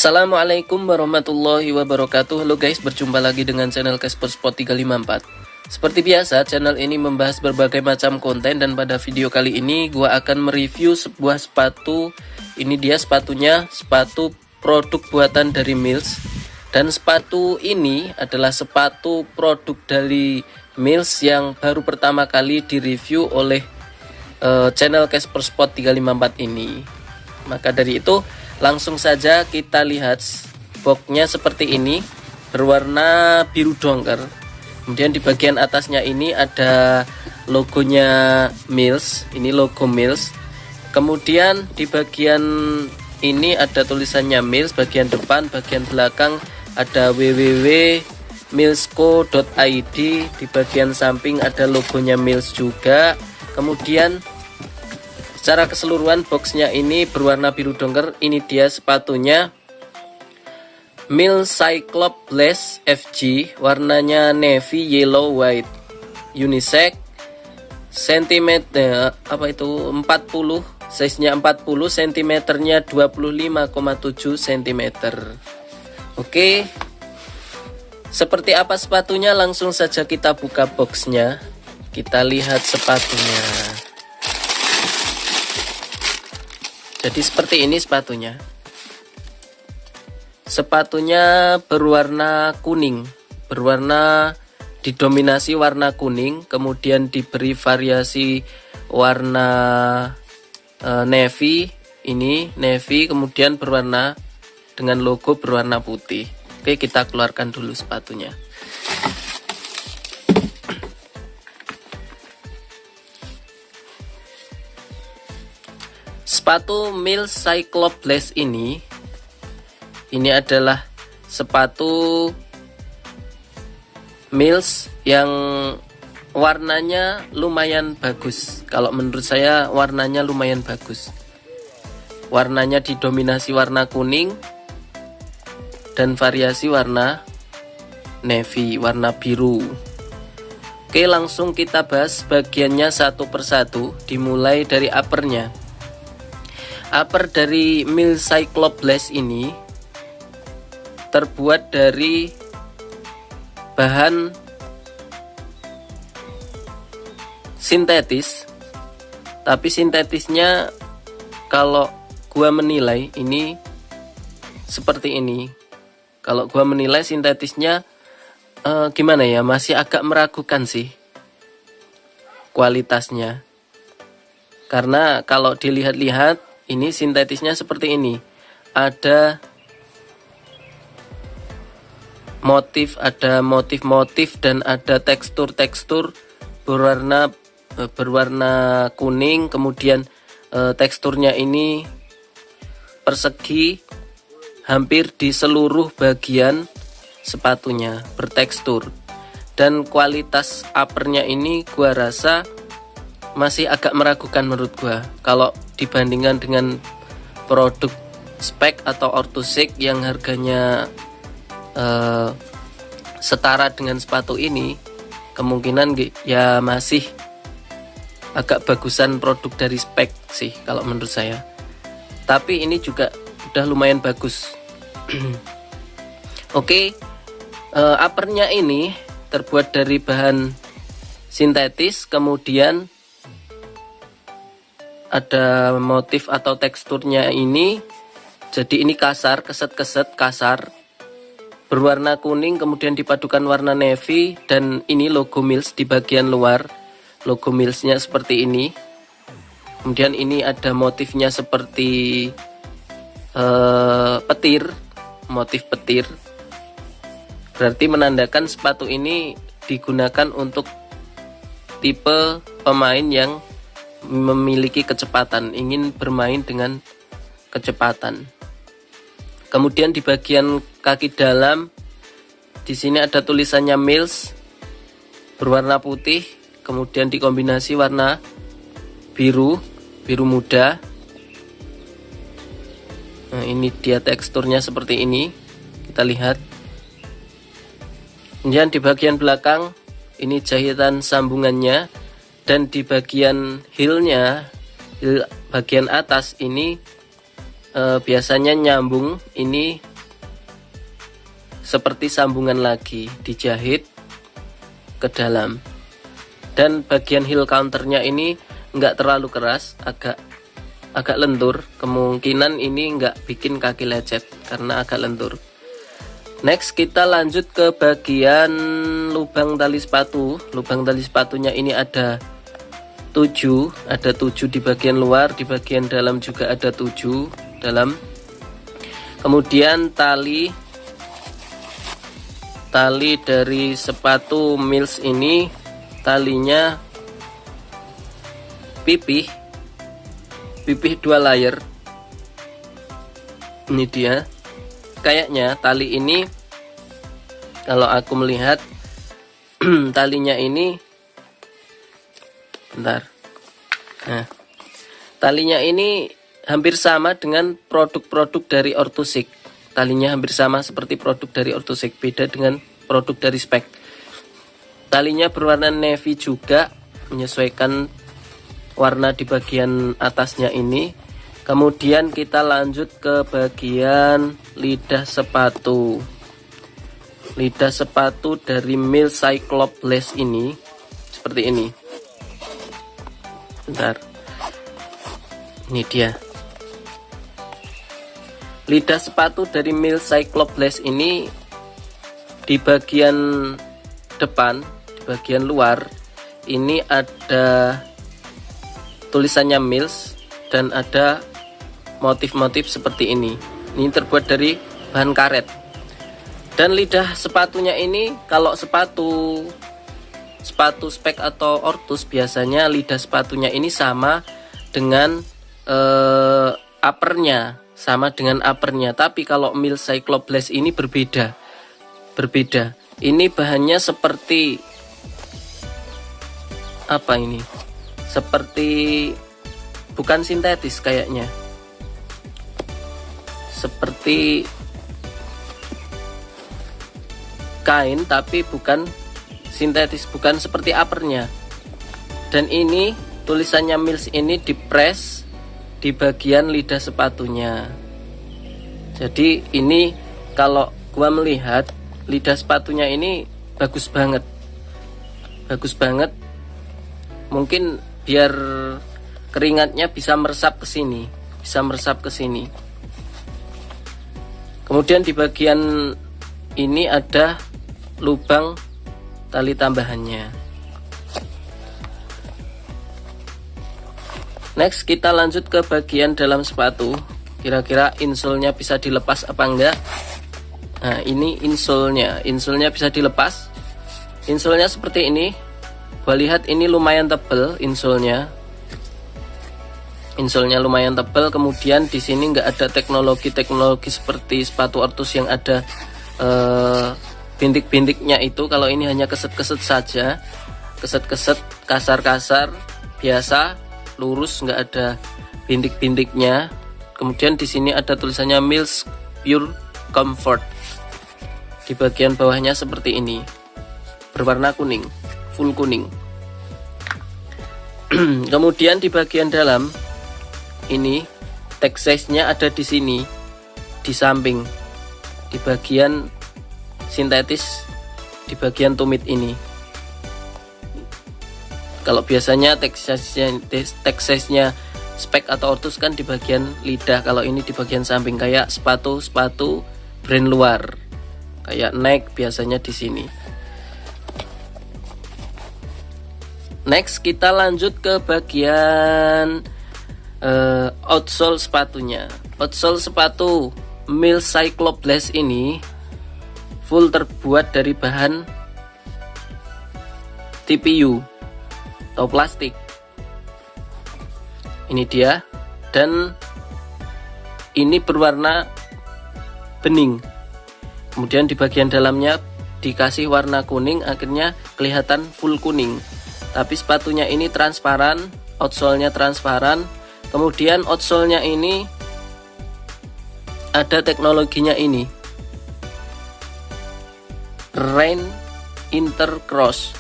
Assalamualaikum warahmatullahi wabarakatuh. Halo guys, berjumpa lagi dengan channel Casper Sport 354. Seperti biasa, channel ini membahas berbagai macam konten, dan pada video kali ini gua akan mereview sebuah sepatu. Ini dia sepatunya, sepatu produk buatan dari Mills. Dan sepatu ini adalah sepatu produk dari Mills yang baru pertama kali direview oleh channel Casper Sport 354 ini. Maka dari itu, langsung saja kita lihat boxnya seperti ini, berwarna biru dongker. Kemudian di bagian atasnya ini ada logonya Mills, ini logo Mills. Kemudian di bagian ini ada tulisannya Mills, bagian depan, bagian belakang ada www.millsco.id. Di bagian samping ada logonya Mills juga. Kemudian secara keseluruhan boxnya ini berwarna biru dongker. Ini dia sepatunya, Mills Cyclops Blast FG, warnanya navy yellow white, unisex, sentimeter 40, size-nya 40, sentimeternya 25,7 cm. Oke, seperti apa sepatunya? Langsung saja kita buka boxnya, kita lihat sepatunya. Jadi seperti ini sepatunya. Sepatunya berwarna kuning, berwarna didominasi warna kuning, kemudian diberi variasi warna navy, ini navy, kemudian berwarna dengan logo berwarna putih. Oke, kita keluarkan dulu sepatunya. Sepatu Mills Cyclops Blast ini adalah sepatu Mills yang warnanya lumayan bagus. Kalau menurut saya warnanya lumayan bagus. Warnanya didominasi warna kuning dan variasi warna navy, warna biru. Oke, langsung kita bahas bagiannya satu persatu, dimulai dari uppernya. Upper dari Mills Cyclops Blast ini terbuat dari bahan sintetis, tapi sintetisnya kalau gua menilai ini seperti ini. Kalau gua menilai sintetisnya gimana ya, masih agak meragukan sih kualitasnya, karena kalau dilihat-lihat ini sintetisnya seperti ini, ada motif-motif dan ada tekstur-tekstur berwarna kuning. Kemudian teksturnya ini persegi, hampir di seluruh bagian sepatunya bertekstur. Dan kualitas uppernya ini gua rasa masih agak meragukan menurut gua kalau dibandingkan dengan produk spek atau orthosec yang harganya setara dengan sepatu ini. Kemungkinan ya masih agak bagusan produk dari spek sih kalau menurut saya, tapi ini juga udah lumayan bagus. Oke, uppernya ini terbuat dari bahan sintetis, kemudian ada motif atau teksturnya ini, jadi ini kasar, keset-keset kasar, berwarna kuning, kemudian dipadukan warna navy, dan ini logo Mills di bagian luar. Logo Millsnya seperti ini. Kemudian ini ada motifnya seperti petir, motif petir, berarti menandakan sepatu ini digunakan untuk tipe pemain yang memiliki kecepatan, ingin bermain dengan kecepatan. Kemudian di bagian kaki dalam, di sini ada tulisannya Mills berwarna putih, kemudian dikombinasi warna biru muda. Nah, ini dia teksturnya seperti ini, kita lihat. Kemudian di bagian belakang ini jahitan sambungannya, dan di bagian heelnya, heel bagian atas ini biasanya nyambung, ini seperti sambungan lagi, dijahit ke dalam. Dan bagian heel counternya ini enggak terlalu keras, agak lentur. Kemungkinan ini enggak bikin kaki lecet karena agak lentur. Next kita lanjut ke bagian lubang tali sepatu. Lubang tali sepatunya ini ada 7 di bagian luar, di bagian dalam juga ada 7 dalam. Kemudian tali dari sepatu Mills ini talinya pipih 2 layer. Ini dia. Kayaknya tali ini, kalau aku melihat talinya ini, bentar. Nah, talinya ini hampir sama dengan produk-produk dari Orthosik. Talinya hampir sama seperti produk dari Orthosik, beda dengan produk dari Speck. Talinya berwarna navy juga, menyesuaikan warna di bagian atasnya ini. Kemudian kita lanjut ke bagian lidah sepatu. Lidah sepatu dari Mills Cyclops Lace ini seperti ini. Bentar. Ini dia. Lidah sepatu dari Mills Cyclops Lace ini di bagian depan, di bagian luar ini ada tulisannya Mills dan ada motif-motif seperti ini. Ini terbuat dari bahan karet. Dan lidah sepatunya ini, kalau sepatu Speck atau Orthos, biasanya lidah sepatunya ini sama dengan uppernya, tapi kalau Mills Cyclops Lace ini berbeda. Ini bahannya seperti apa ini? Seperti bukan sintetis kayaknya. Seperti kain tapi bukan sintetis, bukan seperti uppernya. Dan ini tulisannya Mills ini dipres di bagian lidah sepatunya. Jadi ini kalau gua melihat lidah sepatunya ini bagus banget. Mungkin biar keringatnya bisa meresap ke sini, Kemudian di bagian ini ada lubang tali tambahannya. Next kita lanjut ke bagian dalam sepatu. Kira-kira insole-nya bisa dilepas apa enggak? Nah, ini insole-nya bisa dilepas. Insole-nya seperti ini. Gua lihat ini lumayan tebal insole-nya. Insolnya lumayan tebal. Kemudian di sini nggak ada teknologi seperti sepatu Orthos yang ada bintik-bintiknya itu. Kalau ini hanya keset-keset saja, keset-keset kasar-kasar biasa, lurus, nggak ada bintik-bintiknya. Kemudian di sini ada tulisannya Mills Pure Comfort. Di bagian bawahnya seperti ini, berwarna kuning, full kuning. Kemudian di bagian dalam ini tag size-nya ada di sini, di samping, di bagian sintetis, di bagian tumit ini. Kalau biasanya tag size-nya Speck atau Orthos kan di bagian lidah, kalau ini di bagian samping, kayak sepatu brand luar, kayak Nike biasanya di sini. Next kita lanjut ke bagian outsole sepatunya. Outsole sepatu Mills Cyclops Lace ini full terbuat dari bahan TPU atau plastik. Ini dia, dan ini berwarna bening. Kemudian di bagian dalamnya dikasih warna kuning, akhirnya kelihatan full kuning. Tapi sepatunya ini transparan, outsole-nya transparan. Kemudian outsole-nya ini ada teknologinya ini, Rain Intercross.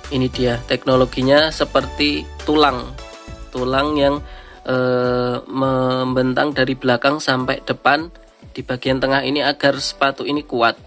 Ini dia teknologinya, seperti tulang yang membentang dari belakang sampai depan di bagian tengah ini agar sepatu ini kuat,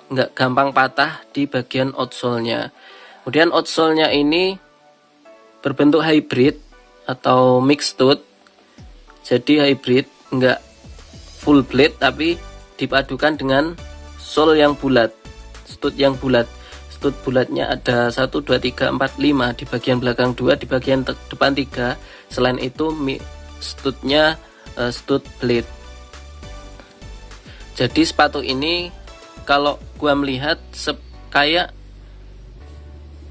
nggak gampang patah di bagian outsole-nya. Kemudian outsole-nya ini berbentuk hybrid atau mixed stud, jadi hybrid, nggak full blade tapi dipadukan dengan sole yang bulat, stud yang bulat. Stud bulatnya ada 1, 2, 3, 4, 5, di bagian belakang 2, di bagian depan 3. Selain itu studnya stud blade. Jadi sepatu ini kalau gua melihat kayak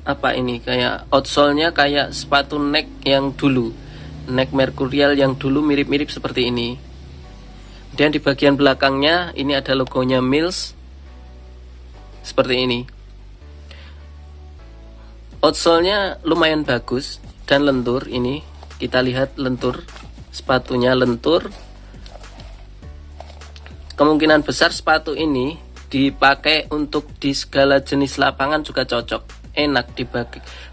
apa ini, kayak outsole-nya kayak sepatu neck yang dulu, neck mercurial yang dulu, mirip-mirip seperti ini. Dan di bagian belakangnya ini ada logonya Mills seperti ini. Outsole-nya lumayan bagus dan lentur. Ini kita lihat lentur, sepatunya lentur. Kemungkinan besar sepatu ini dipakai untuk di segala jenis lapangan juga cocok, enak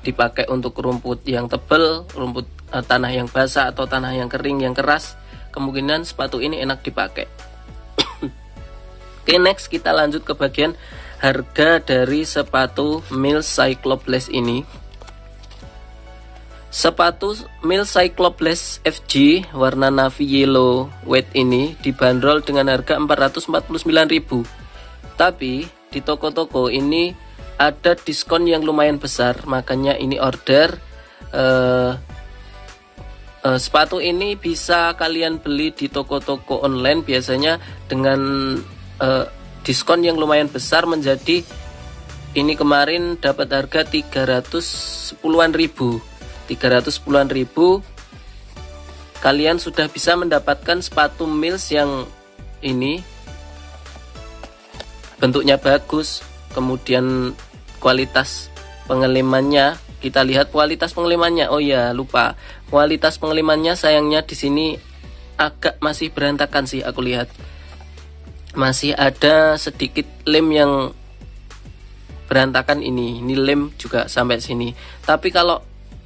dipakai untuk rumput yang tebal, rumput tanah yang basah atau tanah yang kering yang keras. Kemungkinan sepatu ini enak dipakai. Oke, next kita lanjut ke bagian harga dari sepatu Mills Cycloblast ini. Sepatu Mills Cycloblast FG warna navy yellow weight ini dibanderol dengan harga 449.000. Tapi di toko-toko ini ada diskon yang lumayan besar, makanya ini order. Sepatu ini bisa kalian beli di toko-toko online biasanya dengan diskon yang lumayan besar, menjadi ini kemarin dapat harga 310-an ribu. Kalian sudah bisa mendapatkan sepatu Mills yang ini bentuknya bagus, kemudian kualitas pengelimannya, kita lihat kualitas pengelimannya. Oh ya, lupa, kualitas pengelimannya sayangnya di sini agak masih berantakan sih, aku lihat masih ada sedikit lem yang berantakan. Ini lem juga sampai sini. Tapi kalau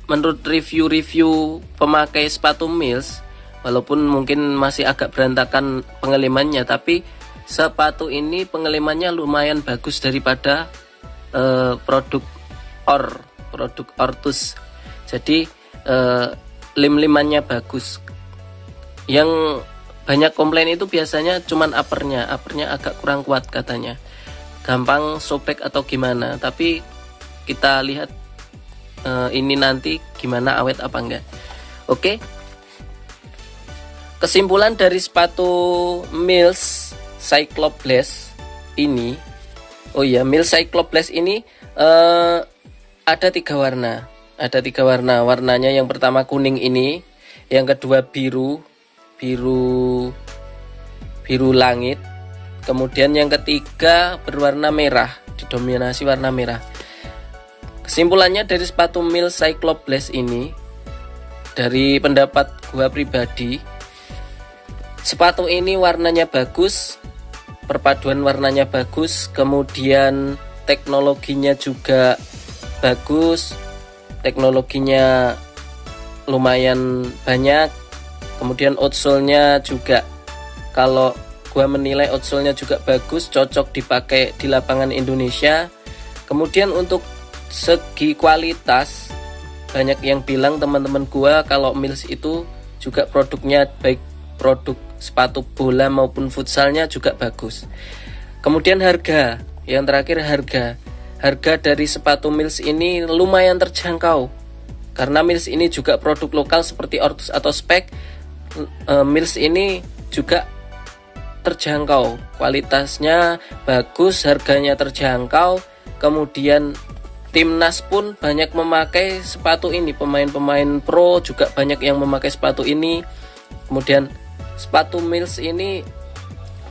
menurut review pemakai sepatu Mills, walaupun mungkin masih agak berantakan pengelimannya, tapi sepatu ini pengelimannya lumayan bagus daripada produk Ortus. Jadi lem-lemannya bagus. Yang banyak komplain itu biasanya cuman uppernya agak kurang kuat katanya, gampang sobek atau gimana. Tapi kita lihat ini nanti gimana, awet apa enggak. Oke. Kesimpulan dari sepatu Mills Cycloblast ini, oh ya, Mills Cycloblast ini ada 3 warna. Warnanya yang pertama kuning ini, yang kedua biru langit, kemudian yang ketiga berwarna merah, didominasi warna merah. Kesimpulannya dari sepatu Mills Cycloblast ini, dari pendapat gua pribadi, sepatu ini warnanya bagus, perpaduan warnanya bagus, kemudian teknologinya juga bagus, teknologinya lumayan banyak. Kemudian outsole-nya juga, kalau gua menilai outsole-nya juga bagus, cocok dipakai di lapangan Indonesia. Kemudian untuk segi kualitas, banyak yang bilang teman-teman gua kalau Mills itu juga produknya, baik produk sepatu bola maupun futsalnya juga bagus. Kemudian harga, yang terakhir harga dari sepatu Mills ini lumayan terjangkau, karena Mills ini juga produk lokal seperti Ortus atau Speck. Mills ini juga terjangkau, kualitasnya bagus, harganya terjangkau. Kemudian timnas pun banyak memakai sepatu ini, pemain-pemain pro juga banyak yang memakai sepatu ini. Kemudian sepatu Mills ini,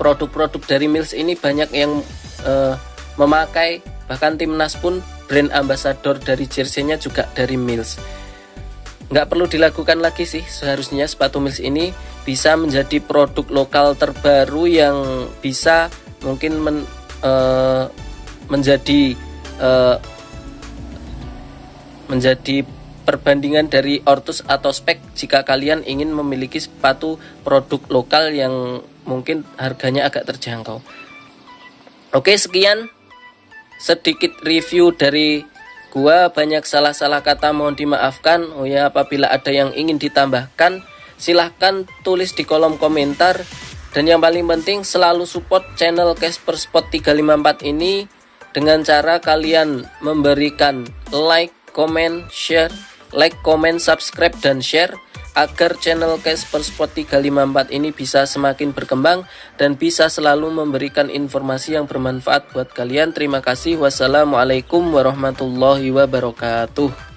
produk-produk dari Mills ini banyak yang memakai, bahkan timnas pun brand ambassador dari jersey-nya juga dari Mills. Nggak perlu dilakukan lagi sih, seharusnya sepatu Mills ini bisa menjadi produk lokal terbaru yang bisa mungkin menjadi perbandingan dari Ortus atau Speck jika kalian ingin memiliki sepatu produk lokal yang mungkin harganya agak terjangkau. Oke, sekian sedikit review dari gua, banyak salah-salah kata mohon dimaafkan. Oh ya, apabila ada yang ingin ditambahkan silahkan tulis di kolom komentar. Dan yang paling penting selalu support channel Casper Spot 354 ini dengan cara kalian memberikan like, comment, share, like, comment, subscribe, dan share agar channel Casper Spot 354 ini bisa semakin berkembang dan bisa selalu memberikan informasi yang bermanfaat buat kalian. Terima kasih. Wassalamualaikum warahmatullahi wabarakatuh.